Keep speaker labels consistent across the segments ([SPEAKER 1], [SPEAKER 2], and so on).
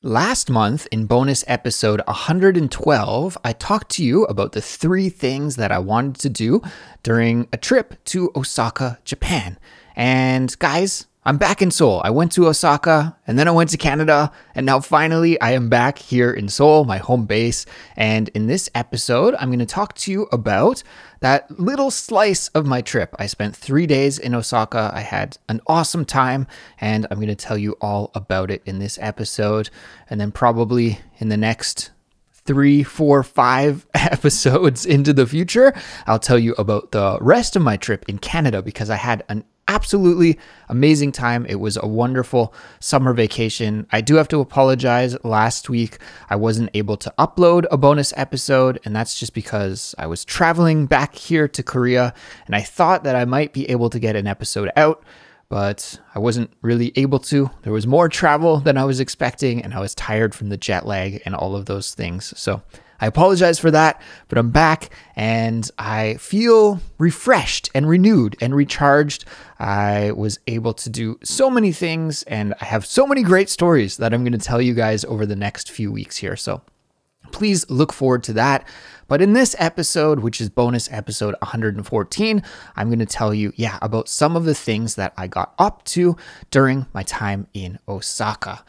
[SPEAKER 1] Last month, in bonus episode 112, I talked to you about the 3 things that I wanted to do during a trip to Osaka, Japan. And guys, I'm back in Seoul. I went to Osaka, and then I went to Canada, and now finally I am back here in Seoul, my home base. And in this episode, I'm going to talk to you about that little slice of my trip. I spent 3 days in Osaka. I had an awesome time, and I'm going to tell you all about it in this episode. And then probably in the next 3, 4, 5 episodes into the future, I'll tell you about the rest of my trip in Canada because I had an absolutely amazing time. It was a wonderful summer vacation. I do have to apologize. Last week, I wasn't able to upload a bonus episode, and that's just because I was traveling back here to Korea, and I thought that I might be able to get an episode out, but I wasn't really able to. There was more travel than I was expecting, and I was tired from the jet lag and all of those things. So I apologize for that, but I'm back and I feel refreshed and renewed and recharged. I was able to do so many things and I have so many great stories that I'm going to tell you guys over the next few weeks here. So please look forward to that. But in this episode, which is bonus episode 114, I'm going to tell you, about some of the things that I got up to during my time in Osaka.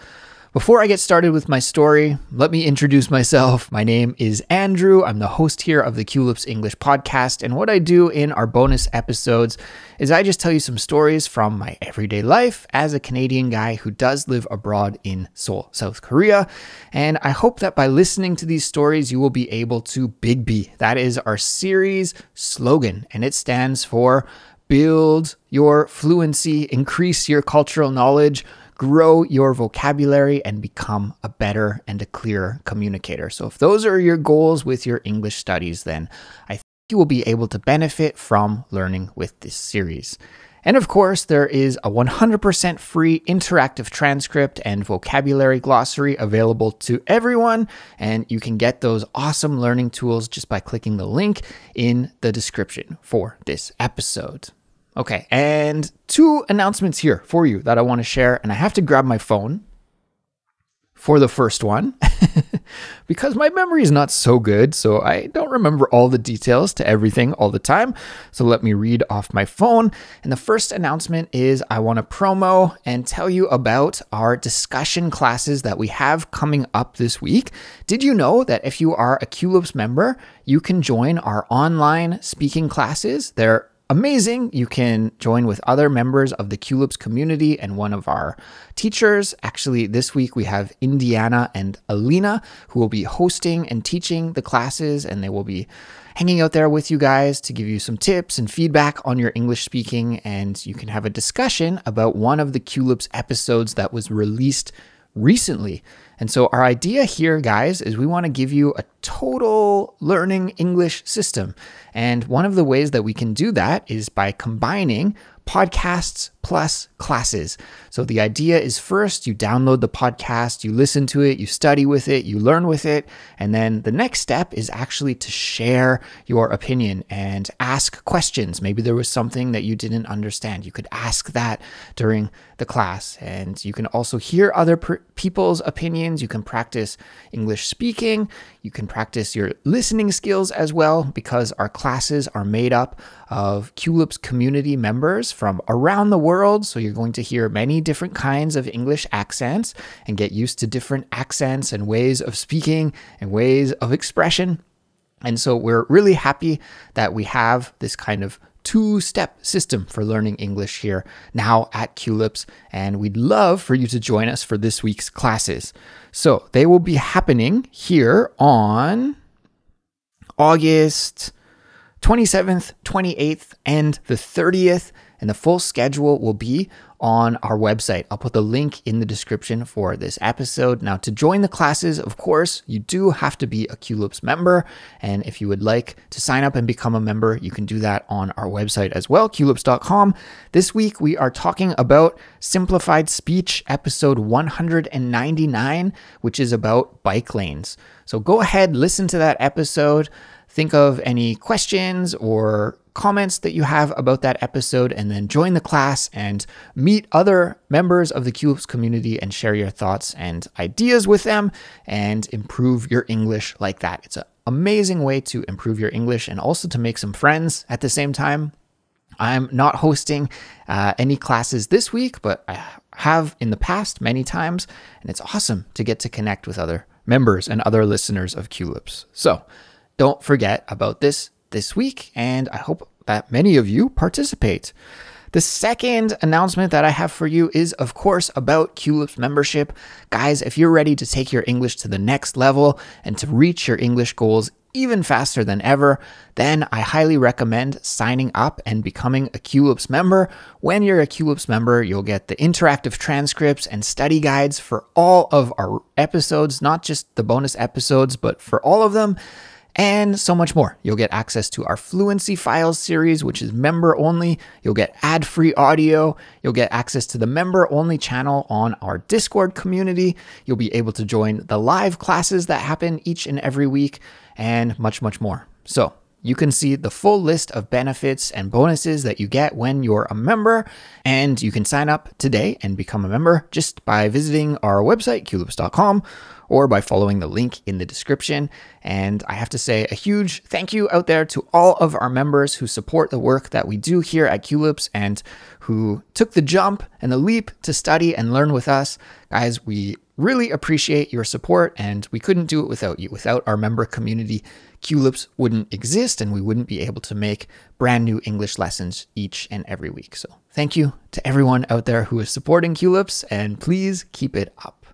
[SPEAKER 1] Before I get started with my story, let me introduce myself. My name is Andrew. I'm the host here of the Culips English podcast. And what I do in our bonus episodes is I just tell you some stories from my everyday life as a Canadian guy who does live abroad in Seoul, South Korea. And I hope that by listening to these stories, you will be able to Big B. That is our series slogan, and it stands for build your fluency, increase your cultural knowledge, grow your vocabulary, and become a better and a clearer communicator. So if those are your goals with your English studies, then I think you will be able to benefit from learning with this series. And of course, there is a 100% free interactive transcript and vocabulary glossary available to everyone. And you can get those awesome learning tools just by clicking the link in the description for this episode. Okay, and 2 announcements here for you that I want to share, and I have to grab my phone for the first one because my memory is not so good, so I don't remember all the details to everything all the time. So let me read off my phone. And the first announcement is I want to promo and tell you about our discussion classes that we have coming up this week. Did you know that if you are a Culips member, you can join our online speaking classes? They're amazing. You can join with other members of the Culips community and one of our teachers. Actually, this week we have Indiana and Alina who will be hosting and teaching the classes, and they will be hanging out there with you guys to give you some tips and feedback on your English speaking, and you can have a discussion about one of the Culips episodes that was released recently. And so our idea here, guys, is we want to give you a total learning English system. And one of the ways that we can do that is by combining podcasts plus classes. So the idea is first you download the podcast, you listen to it, you study with it, you learn with it. And then the next step is actually to share your opinion and ask questions. Maybe there was something that you didn't understand. You could ask that during the class. And you can also hear other people's opinions. You can practice English speaking. You can practice your listening skills as well, because our classes are made up of Culips community members from around the world. So you're going to hear many different kinds of English accents and get used to different accents and ways of speaking and ways of expression. And so we're really happy that we have this kind of 2-step system for learning English here now at Culips, and we'd love for you to join us for this week's classes. So they will be happening here on August 27th, 28th, and the 30th, and the full schedule will be on our website. I'll put the link in the description for this episode. Now, to join the classes, of course, you do have to be a Culips member, and if you would like to sign up and become a member, you can do that on our website as well, culips.com. This week, we are talking about Simplified Speech, episode 199, which is about bike lanes. So go ahead, listen to that episode. Think of any questions or comments that you have about that episode, and then join the class and meet other members of the Culips community and share your thoughts and ideas with them and improve your English like that. It's an amazing way to improve your English and also to make some friends at the same time. I'm not hosting any classes this week, but I have in the past many times, and it's awesome to get to connect with other members and other listeners of Culips. So don't forget about this week, and I hope that many of you participate. The second announcement that I have for you is, of course, about Culips membership. Guys, if you're ready to take your English to the next level and to reach your English goals even faster than ever, then I highly recommend signing up and becoming a Culips member. When you're a Culips member, you'll get the interactive transcripts and study guides for all of our episodes, not just the bonus episodes, but for all of them, and so much more. You'll get access to our Fluency Files series, which is member only. You'll get ad-free audio. You'll get access to the member only channel on our Discord community. You'll be able to join the live classes that happen each and every week, and much, much more. So you can see the full list of benefits and bonuses that you get when you're a member, and you can sign up today and become a member just by visiting our website, culips.com, or by following the link in the description. And I have to say a huge thank you out there to all of our members who support the work that we do here at Culips and who took the jump and the leap to study and learn with us. Guys, we really appreciate your support, and we couldn't do it without you. Without our member community, Culips wouldn't exist, and we wouldn't be able to make brand new English lessons each and every week. So thank you to everyone out there who is supporting Culips, and please keep it up.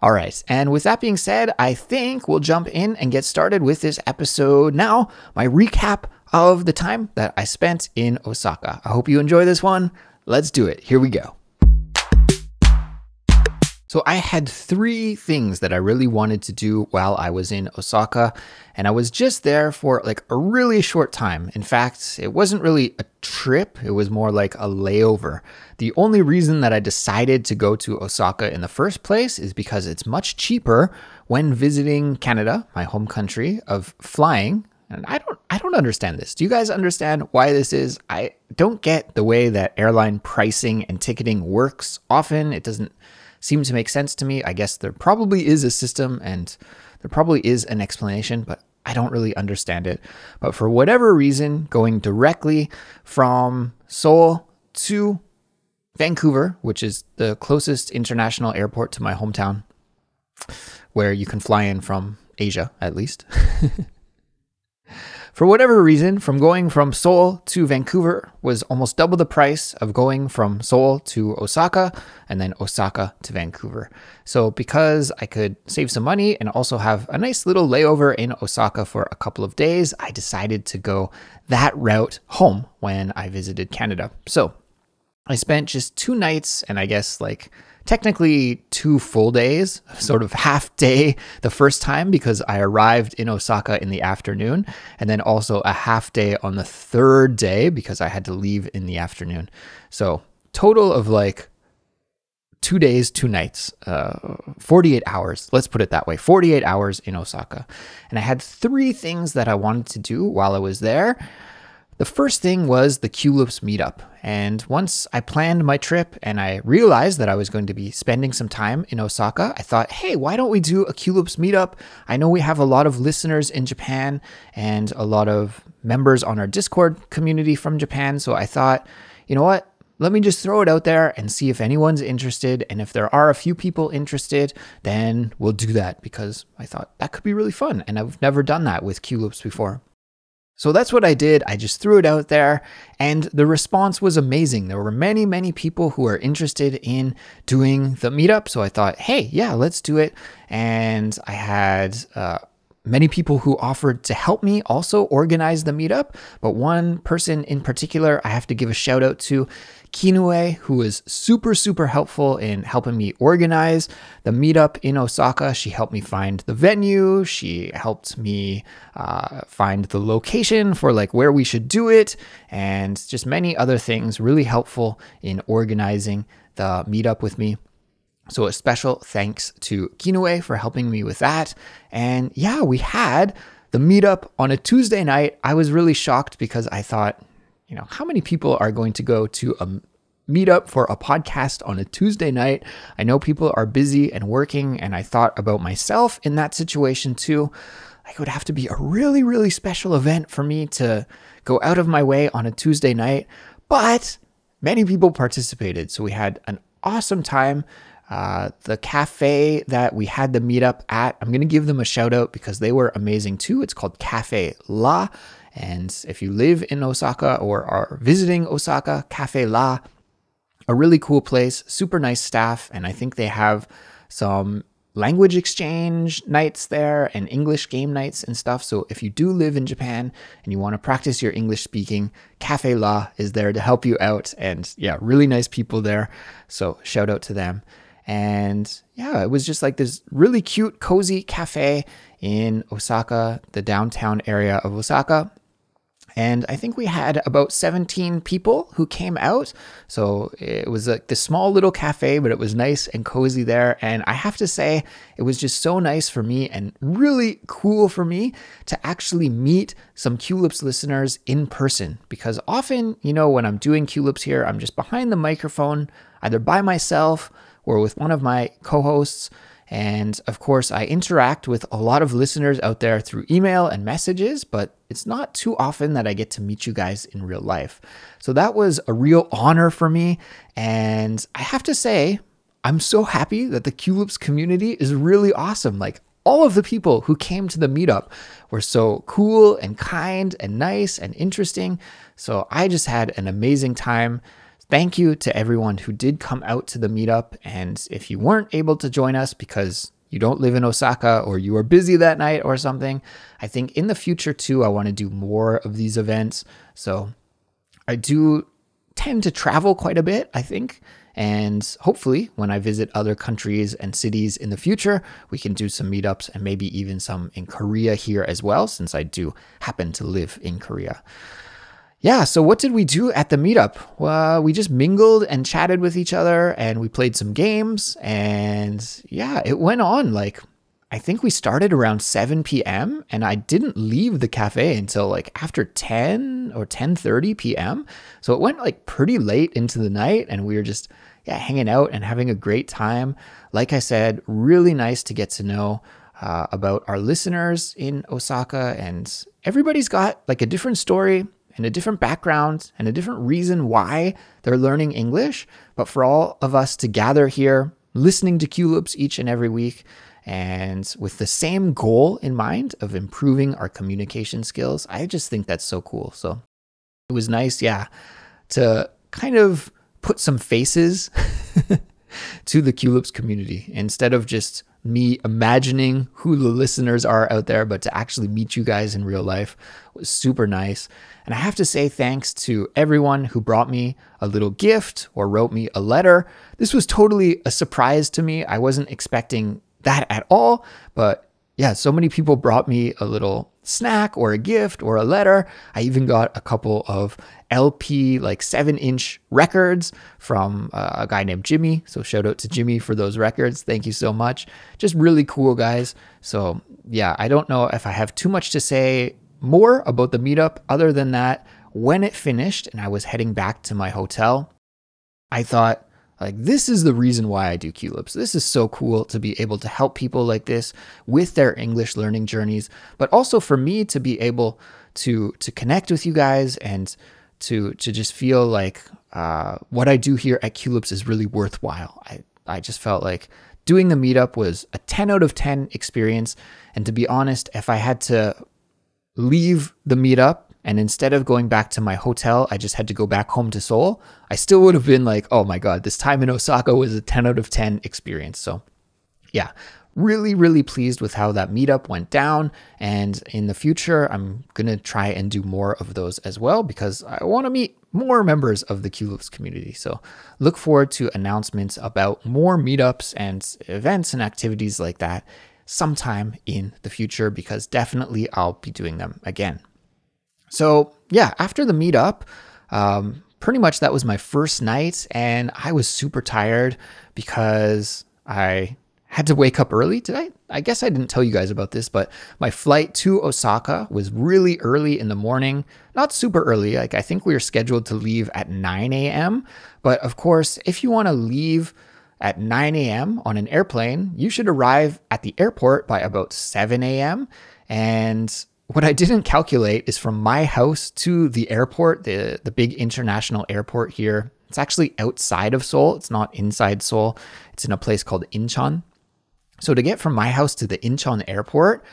[SPEAKER 1] All right, and with that being said, I think we'll jump in and get started with this episode now. My recap of the time that I spent in Osaka. I hope you enjoy this one. Let's do it. Here we go. So I had 3 things that I really wanted to do while I was in Osaka, and I was just there for like a really short time. In fact, it wasn't really a trip, it was more like a layover. The only reason that I decided to go to Osaka in the first place is because it's much cheaper when visiting Canada, my home country, of flying. And I don't understand this. Do you guys understand why this is? I don't get the way that airline pricing and ticketing works often. It doesn't seem to make sense to me. I guess there probably is a system and there probably is an explanation, but I don't really understand it. But for whatever reason, going directly from Seoul to Vancouver, which is the closest international airport to my hometown, where you can fly in from Asia, at least. For whatever reason, from going from Seoul to Vancouver was almost double the price of going from Seoul to Osaka and then Osaka to Vancouver. So because I could save some money and also have a nice little layover in Osaka for a couple of days, I decided to go that route home when I visited Canada. So I spent just 2 nights and I guess like technically 2 full days, sort of half day the first time because I arrived in Osaka in the afternoon, and then also a half day on the 3rd day because I had to leave in the afternoon. So total of like 2 days, 2 nights, 48 hours. Let's put it that way, 48 hours in Osaka. And I had 3 things that I wanted to do while I was there. The first thing was the Culips meetup. And once I planned my trip and I realized that I was going to be spending some time in Osaka, I thought, hey, why don't we do a Culips meetup? I know we have a lot of listeners in Japan and a lot of members on our Discord community from Japan. So I thought, you know what? Let me just throw it out there and see if anyone's interested. And if there are a few people interested, then we'll do that because I thought that could be really fun. And I've never done that with Culips before. So that's what I did. I just threw it out there and the response was amazing. There were many, many people who are interested in doing the meetup. So I thought, hey, yeah, let's do it. And I had many people who offered to help me also organize the meetup. But one person in particular, I have to give a shout out to, Kinue, who was super, super helpful in helping me organize the meetup in Osaka. She helped me find the venue. She helped me find the location for like where we should do it and just many other things, really helpful in organizing the meetup with me. So a special thanks to Kinue for helping me with that. And yeah, we had the meetup on a Tuesday night. I was really shocked because I thought how many people are going to go to a meetup for a podcast on a Tuesday night? I know people are busy and working, and I thought about myself in that situation too. It would have to be a really, really special event for me to go out of my way on a Tuesday night, but many people participated. So we had an awesome time. The cafe that we had the meetup at, I'm going to give them a shout out because they were amazing too. It's called Cafe La. And if you live in Osaka or are visiting Osaka, Cafe La, a really cool place, super nice staff. And I think they have some language exchange nights there and English game nights and stuff. So if you do live in Japan and you want to practice your English speaking, Cafe La is there to help you out. And yeah, really nice people there. So shout out to them. And yeah, it was just like this really cute, cozy cafe in Osaka, the downtown area of Osaka. And I think we had about 17 people who came out. So it was like this small little cafe, but it was nice and cozy there. And I have to say, it was just so nice for me and really cool for me to actually meet some Culips listeners in person. Because often, when I'm doing Culips here, I'm just behind the microphone, either by myself or with one of my co-hosts. And of course, I interact with a lot of listeners out there through email and messages, but it's not too often that I get to meet you guys in real life. So that was a real honor for me. And I have to say, I'm so happy that the Culips community is really awesome. Like all of the people who came to the meetup were so cool and kind and nice and interesting. So I just had an amazing time. Thank you to everyone who did come out to the meetup. And if you weren't able to join us because you don't live in Osaka or you were busy that night or something, I think in the future too, I want to do more of these events. So I do tend to travel quite a bit, I think. And hopefully when I visit other countries and cities in the future, we can do some meetups and maybe even some in Korea here as well, since I do happen to live in Korea. Yeah, so what did we do at the meetup? Well, we just mingled and chatted with each other and we played some games. And yeah, it went on I think we started around 7 p.m. and I didn't leave the cafe until after 10 or 10:30 p.m. So it went pretty late into the night and we were just hanging out and having a great time. Like I said, really nice to get to know about our listeners in Osaka, and everybody's got a different story and a different background and a different reason why they're learning English. But for all of us to gather here, listening to Culips each and every week, and with the same goal in mind of improving our communication skills, I just think that's so cool. So it was nice, to kind of put some faces to the Culips community instead of just me imagining who the listeners are out there, but to actually meet you guys in real life was super nice. And I have to say thanks to everyone who brought me a little gift or wrote me a letter. This was totally a surprise to me. I wasn't expecting that at all, but yeah, so many people brought me a little snack or a gift or a letter. I even got a couple of LP 7-inch records from a guy named Jimmy. So shout out to Jimmy for those records. Thank you so much. Just really cool guys. So yeah, I don't know if I have too much to say more about the meetup other than that when it finished and I was heading back to my hotel, I thought, this is the reason why I do Culips. This is so cool to be able to help people like this with their English learning journeys, but also for me to be able to connect with you guys and to just feel what I do here at Culips is really worthwhile. I just felt like doing the meetup was a 10 out of 10 experience. And to be honest, if I had to leave the meetup and instead of going back to my hotel, I just had to go back home to Seoul, I still would have been oh my God, this time in Osaka was a 10 out of 10 experience. So yeah, really, really pleased with how that meetup went down. And in the future, I'm going to try and do more of those as well because I want to meet more members of the Culips community. So look forward to announcements about more meetups and events and activities like that sometime in the future, because definitely I'll be doing them again. So yeah, after the meetup, pretty much that was my first night and I was super tired because I had to wake up early. Did I? I guess I didn't tell you guys about this, but my flight to Osaka was really early in the morning. Not super early. Like I think we were scheduled to leave at 9 a.m. But of course, if you want to leave at 9 a.m. on an airplane, you should arrive at the airport by about 7 a.m. And what I didn't calculate is from my house to the airport, the big international airport here. It's actually outside of Seoul. It's not inside Seoul. It's in a place called Incheon. So to get from my house to the Incheon airport,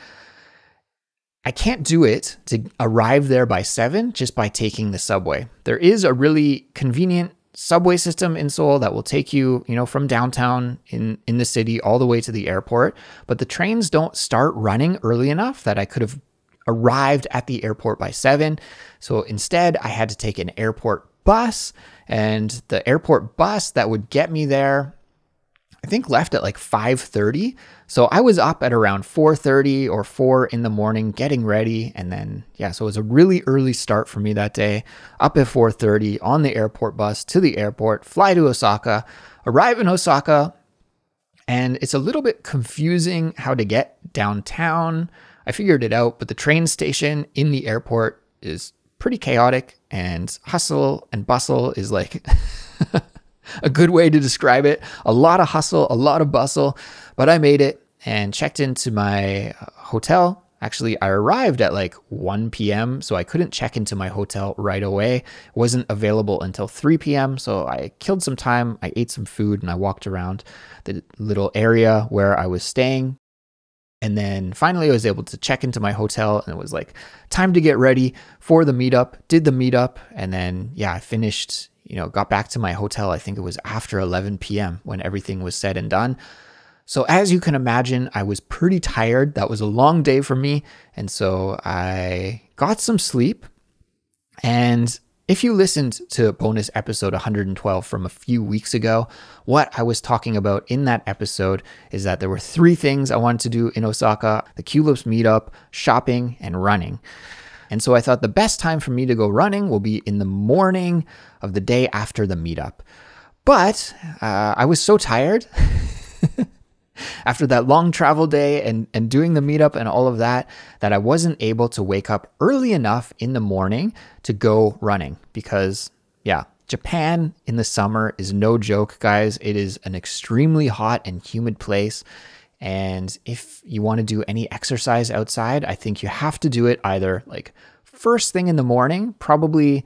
[SPEAKER 1] I can't do it to arrive there by 7 just by taking the subway. There is a really convenient subway system in Seoul that will take you, from downtown in the city all the way to the airport. But the trains don't start running early enough that I could have arrived at the airport by 7. So instead, I had to take an airport bus, and the airport bus that would get me there, I think left at like 5:30. So I was up at around 4:30 or 4 in the morning getting ready. And then, so it was a really early start for me that day. Up at 4:30 on the airport bus to the airport, fly to Osaka, arrive in Osaka. And it's a little bit confusing how to get downtown. I figured it out, but the train station in the airport is pretty chaotic, and hustle and bustle is like a good way to describe it. A lot of hustle, a lot of bustle, but I made it and checked into my hotel. Actually, I arrived at like 1 p.m., so I couldn't check into my hotel right away. It wasn't available until 3 p.m., so I killed some time. I ate some food and I walked around the little area where I was staying. And then finally I was able to check into my hotel, and it was like time to get ready for the meetup, did the meetup. And then, I finished, got back to my hotel. I think it was after 11 p.m. when everything was said and done. So as you can imagine, I was pretty tired. That was a long day for me. And so I got some sleep. And if you listened to bonus episode 112 from a few weeks ago, what I was talking about in that episode is that there were 3 things I wanted to do in Osaka: the Culips meetup, shopping, and running. And so I thought the best time for me to go running will be in the morning of the day after the meetup. But I was so tired after that long travel day and doing the meetup and all of that I wasn't able to wake up early enough in the morning to go running. Because, Japan in the summer is no joke, guys. It is an extremely hot and humid place. And if you want to do any exercise outside, I think you have to do it either like first thing in the morning, probably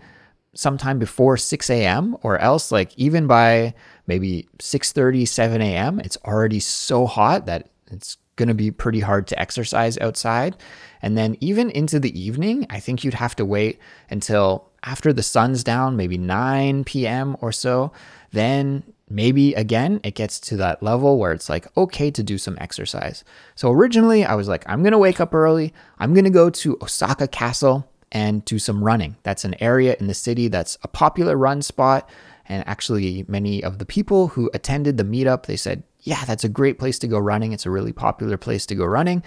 [SPEAKER 1] sometime before 6 a.m., or else like even by maybe 6:30, 7 a.m., it's already so hot that it's going to be pretty hard to exercise outside. And then even into the evening, I think you'd have to wait until after the sun's down, maybe 9 p.m. or so. Then maybe again, it gets to that level where it's like, okay to do some exercise. So originally I was like, I'm going to wake up early. I'm going to go to Osaka Castle and do some running. That's an area in the city that's a popular run spot. And actually many of the people who attended the meetup, they said, yeah, that's a great place to go running. It's a really popular place to go running.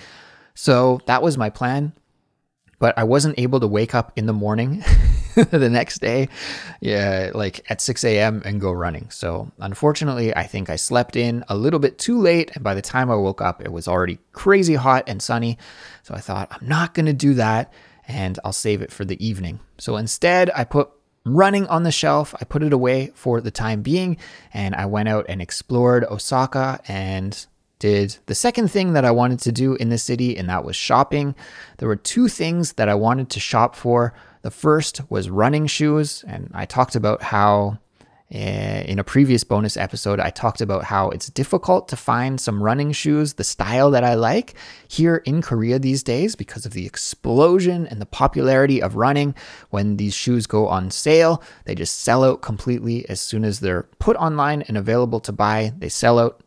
[SPEAKER 1] So that was my plan. But I wasn't able to wake up in the morning the next day, like at 6 a.m. and go running. So unfortunately, I think I slept in a little bit too late. And by the time I woke up, it was already crazy hot and sunny. So I thought, I'm not going to do that, and I'll save it for the evening. So instead, I put running on the shelf. I put it away for the time being, and I went out and explored Osaka and did the second thing that I wanted to do in the city, and that was shopping. There were 2 things that I wanted to shop for. The first was running shoes, and I talked about how in a previous bonus episode, I talked about how it's difficult to find some running shoes, the style that I like here in Korea these days because of the explosion and the popularity of running. When these shoes go on sale, they just sell out completely. As soon as they're put online and available to buy, they sell out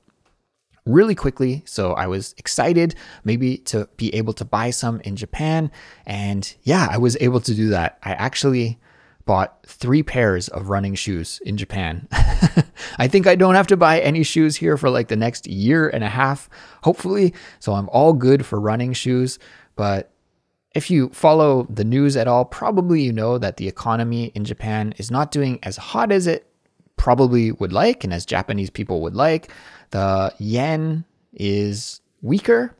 [SPEAKER 1] really quickly. So I was excited maybe to be able to buy some in Japan. And I was able to do that. I actually bought 3 pairs of running shoes in Japan. I think I don't have to buy any shoes here for like the next year and a half, hopefully. So I'm all good for running shoes. But if you follow the news at all, probably you know that the economy in Japan is not doing as hot as it probably would like and as Japanese people would like. The yen is weaker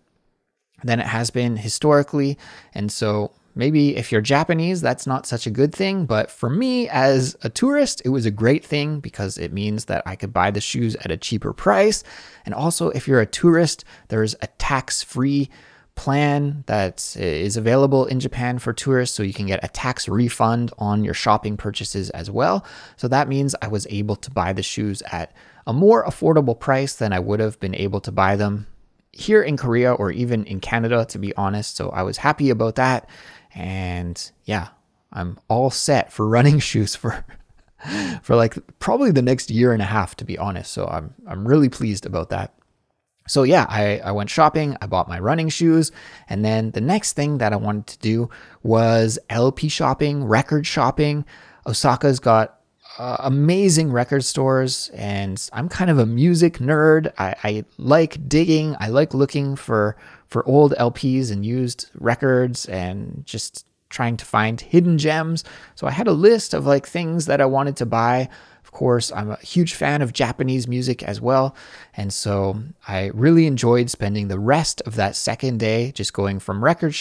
[SPEAKER 1] than it has been historically. And so maybe if you're Japanese, that's not such a good thing. But for me as a tourist, it was a great thing because it means that I could buy the shoes at a cheaper price. And also, if you're a tourist, there's a tax-free plan that is available in Japan for tourists, so you can get a tax refund on your shopping purchases as well. So that means I was able to buy the shoes at a more affordable price than I would have been able to buy them here in Korea or even in Canada, to be honest. So I was happy about that. And yeah, I'm all set for running shoes for like probably the next year and a half, to be honest. So I'm really pleased about that. So yeah, I went shopping, I bought my running shoes, and then the next thing that I wanted to do was LP shopping, record shopping. Osaka's got amazing record stores, and I'm kind of a music nerd. I like digging, I like looking for old LPs and used records and just trying to find hidden gems. So I had a list of like things that I wanted to buy. Of course, I'm a huge fan of Japanese music as well. And so I really enjoyed spending the rest of that second day just going from record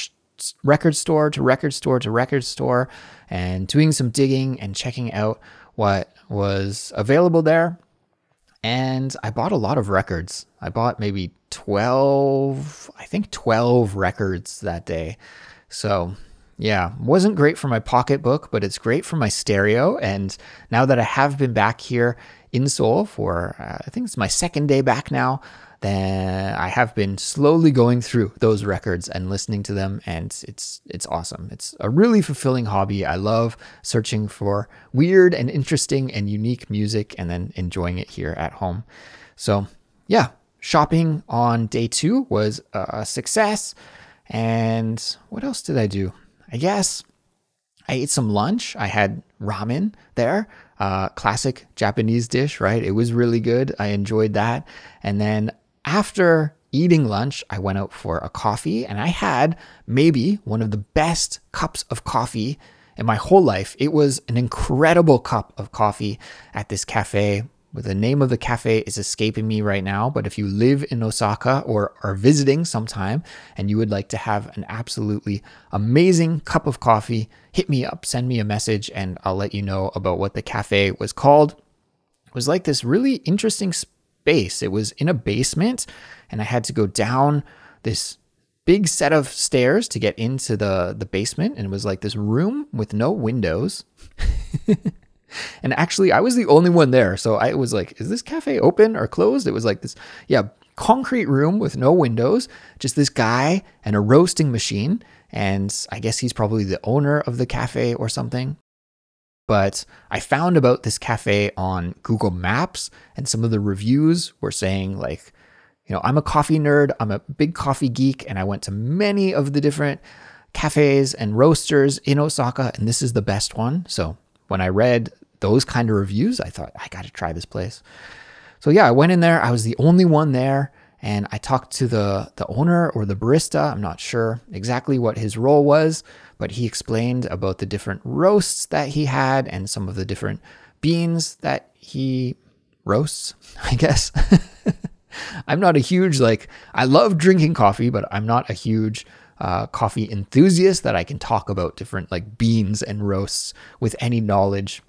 [SPEAKER 1] store to record store to record store and doing some digging and checking out what was available there. And I bought a lot of records. I bought maybe 12 records that day. So yeah, wasn't great for my pocketbook, but it's great for my stereo. And now that I have been back here in Seoul for, I think it's my second day back now, then I have been slowly going through those records and listening to them. And it's awesome. It's a really fulfilling hobby. I love searching for weird and interesting and unique music and then enjoying it here at home. So yeah, shopping on day 2 was a success. And what else did I do? I guess I ate some lunch. I had ramen there, classic Japanese dish, right? It was really good. I enjoyed that. And then after eating lunch, I went out for a coffee, and I had maybe one of the best cups of coffee in my whole life. It was an incredible cup of coffee at this cafe. The name of the cafe is escaping me right now, but if you live in Osaka or are visiting sometime and you would like to have an absolutely amazing cup of coffee, hit me up, send me a message, and I'll let you know about what the cafe was called. It was like this really interesting space. It was in a basement, and I had to go down this big set of stairs to get into the basement, and it was like this room with no windows. And actually, I was the only one there. So I was like, is this cafe open or closed? It was like this, concrete room with no windows, just this guy and a roasting machine. And I guess he's probably the owner of the cafe or something. But I found about this cafe on Google Maps, and some of the reviews were saying like, I'm a coffee nerd, I'm a big coffee geek, and I went to many of the different cafes and roasters in Osaka, and this is the best one. So when I read those kind of reviews, I thought, I got to try this place. So yeah, I went in there. I was the only one there, and I talked to the owner or the barista. I'm not sure exactly what his role was, but he explained about the different roasts that he had and some of the different beans that he roasts, I guess. I'm not a huge, I love drinking coffee, but I'm not a huge coffee enthusiast that I can talk about different beans and roasts with any knowledge.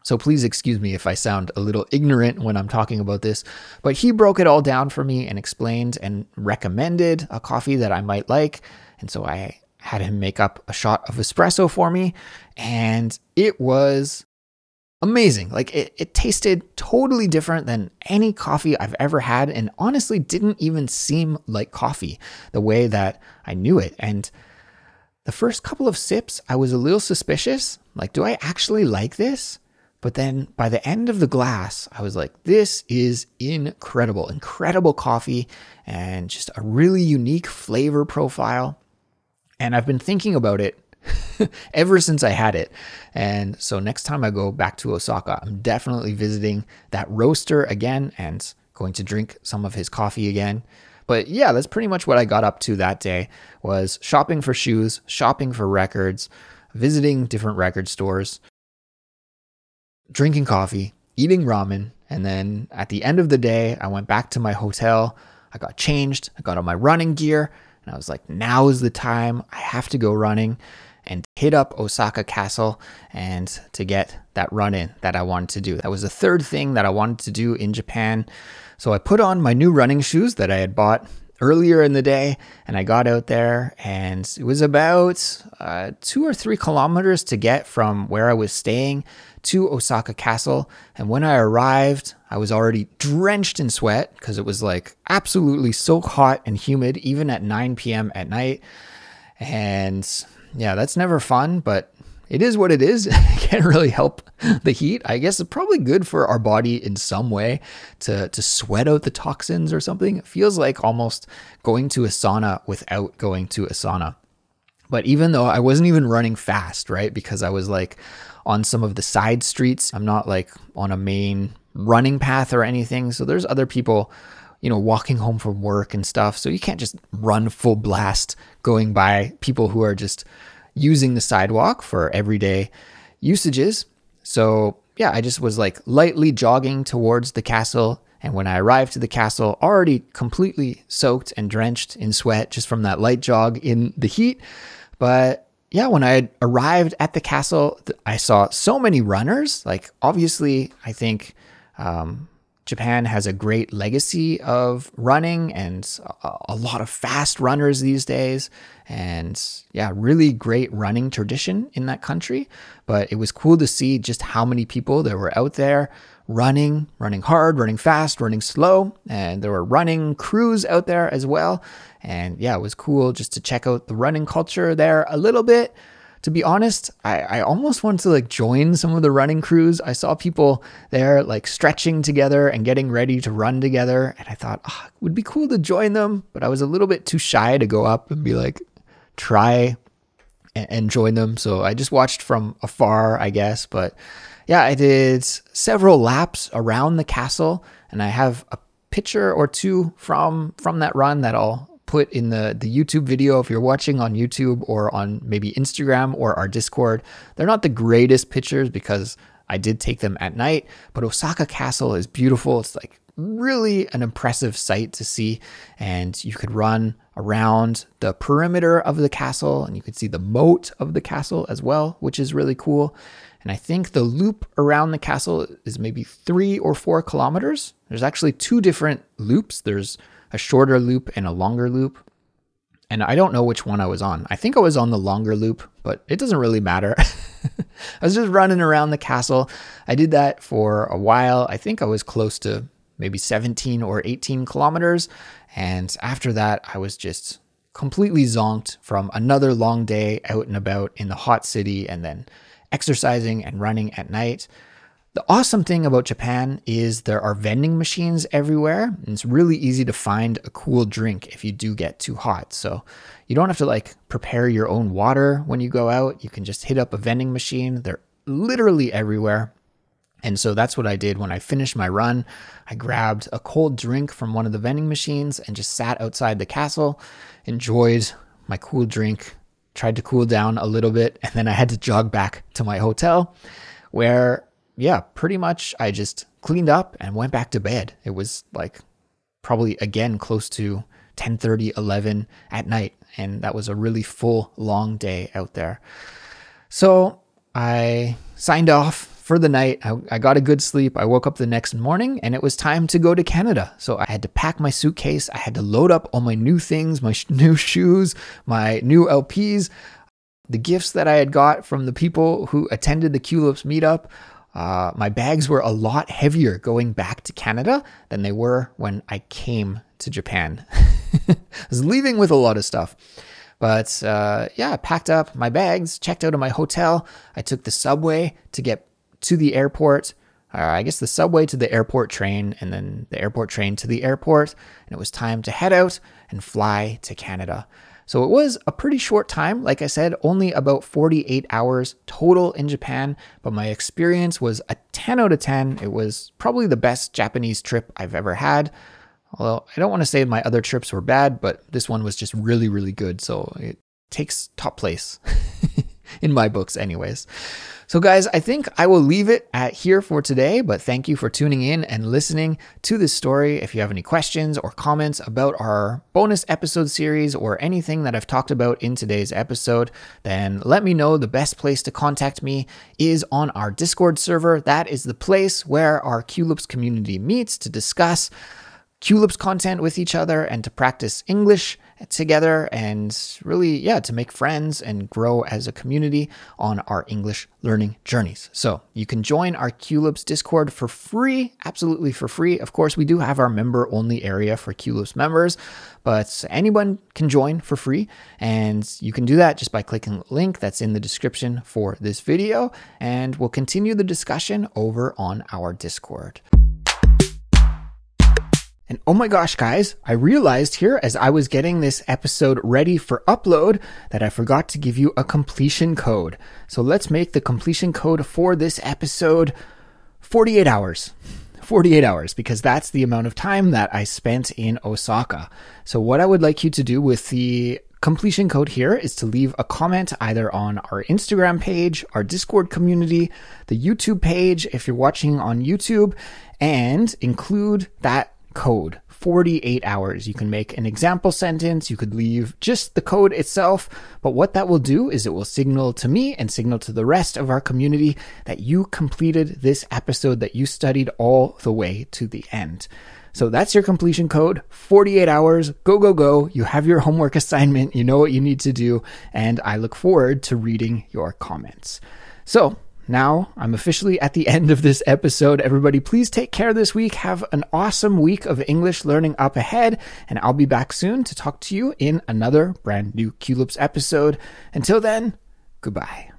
[SPEAKER 1] So please excuse me if I sound a little ignorant when I'm talking about this, but he broke it all down for me and explained and recommended a coffee that I might like. And so I had him make up a shot of espresso for me, and it was amazing. It tasted totally different than any coffee I've ever had, and honestly didn't even seem like coffee the way that I knew it. And the first couple of sips, I was a little suspicious. Do I actually like this? But then by the end of the glass, I was like, this is incredible coffee, and just a really unique flavor profile. And I've been thinking about it ever since I had it. And so next time I go back to Osaka, I'm definitely visiting that roaster again and going to drink some of his coffee again. But yeah, that's pretty much what I got up to that day, was shopping for shoes, shopping for records, visiting different record stores, drinking coffee, eating ramen, and then at the end of the day, I went back to my hotel. I got changed, I got on my running gear, and I was like, now is the time. I have to go running and hit up Osaka Castle and to get that run in that I wanted to do. That was the third thing that I wanted to do in Japan. So I put on my new running shoes that I had bought earlier in the day, and I got out there, and it was about 2 or 3 kilometers to get from where I was staying to Osaka Castle. And when I arrived, I was already drenched in sweat because it was like absolutely so hot and humid, even at 9 p.m. at night. And yeah, that's never fun, but it is what it is. Can't really help the heat. I guess it's probably good for our body in some way to sweat out the toxins or something. It feels like almost going to a sauna without going to a sauna. But even though I wasn't even running fast, right? Because I was like on some of the side streets. I'm not like on a main running path or anything. So there's other people, walking home from work and stuff. So you can't just run full blast going by people who are just using the sidewalk for everyday usages. So yeah, I just was like lightly jogging towards the castle. And when I arrived to the castle, already completely soaked and drenched in sweat just from that light jog in the heat. But yeah, when I arrived at the castle, I saw so many runners. Like obviously, I think Japan has a great legacy of running and a lot of fast runners these days. And yeah, really great running tradition in that country. But it was cool to see just how many people there were out there running hard, running fast, running slow. And there were running crews out there as well. And yeah, it was cool just to check out the running culture there a little bit. To be honest, I almost wanted to like join some of the running crews. I saw people there like stretching together and getting ready to run together. And I thought, it would be cool to join them. But I was a little bit too shy to go up and be like, try and join them. So I just watched from afar, I guess. But yeah, I did several laps around the castle. And I have a picture or two from that run that I'll put in the YouTube video if you're watching on YouTube or on maybe Instagram or our Discord. They're not the greatest pictures because I did take them at night, but Osaka Castle is beautiful. It's like really an impressive sight to see, and you could run around the perimeter of the castle and you could see the moat of the castle as well, which is really cool. And I think the loop around the castle is maybe 3 or 4 kilometers. There's actually 2 different loops. There's a shorter loop and a longer loop. And I don't know which one I was on. I think I was on the longer loop, but it doesn't really matter. I was just running around the castle. I did that for a while. I think I was close to maybe 17 or 18 kilometers. And after that, I was just completely zonked from another long day out and about in the hot city and then exercising and running at night. The awesome thing about Japan is there are vending machines everywhere, and it's really easy to find a cool drink if you do get too hot. So you don't have to like prepare your own water when you go out. You can just hit up a vending machine. They're literally everywhere. And so that's what I did when I finished my run. I grabbed a cold drink from one of the vending machines and just sat outside the castle, enjoyed my cool drink, tried to cool down a little bit, and then I had to jog back to my hotel where pretty much I just cleaned up and went back to bed. It was like probably again close to 10:30, 11 at night. And that was a really full, long day out there. So I signed off for the night. I got a good sleep. I woke up the next morning and it was time to go to Canada. So I had to pack my suitcase. I had to load up all my new things, my new shoes, my new LPs, the gifts that I had got from the people who attended the Culips meetup. My bags were a lot heavier going back to Canada than they were when I came to Japan. I was leaving with a lot of stuff. But I packed up my bags, checked out of my hotel. I took the subway to get to the airport. I guess the subway to the airport train, and then the airport train to the airport. And it was time to head out and fly to Canada. So it was a pretty short time. Like I said, only about 48 hours total in Japan, but my experience was a 10 out of 10. It was probably the best Japanese trip I've ever had. Although I don't want to say my other trips were bad, but this one was just really, really good. So it takes top place. in my books anyways. So guys, I think I will leave it at here for today, but thank you for tuning in and listening to this story. If you have any questions or comments about our bonus episode series or anything that I've talked about in today's episode, then let me know. The best place to contact me is on our Discord server. That is the place where our Culips community meets to discuss Culips content with each other and to practice English together and really, to make friends and grow as a community on our English learning journeys. So you can join our Culips Discord for free, absolutely for free. Of course, we do have our member-only area for Culips members, but anyone can join for free. And you can do that just by clicking the link that's in the description for this video. And we'll continue the discussion over on our Discord. And oh my gosh, guys, I realized here as I was getting this episode ready for upload that I forgot to give you a completion code. So let's make the completion code for this episode 48 hours. 48 hours, because that's the amount of time that I spent in Osaka. So what I would like you to do with the completion code here is to leave a comment either on our Instagram page, our Discord community, the YouTube page if you're watching on YouTube, and include that code 48 hours. You can make an example sentence. You could leave just the code itself. But what that will do is it will signal to me and signal to the rest of our community that you completed this episode, that you studied all the way to the end. So that's your completion code, 48 hours. Go, go, go. You have your homework assignment. You know what you need to do. And I look forward to reading your comments. So now I'm officially at the end of this episode. Everybody, please take care this week. Have an awesome week of English learning up ahead. And I'll be back soon to talk to you in another brand new Culips episode. Until then, goodbye.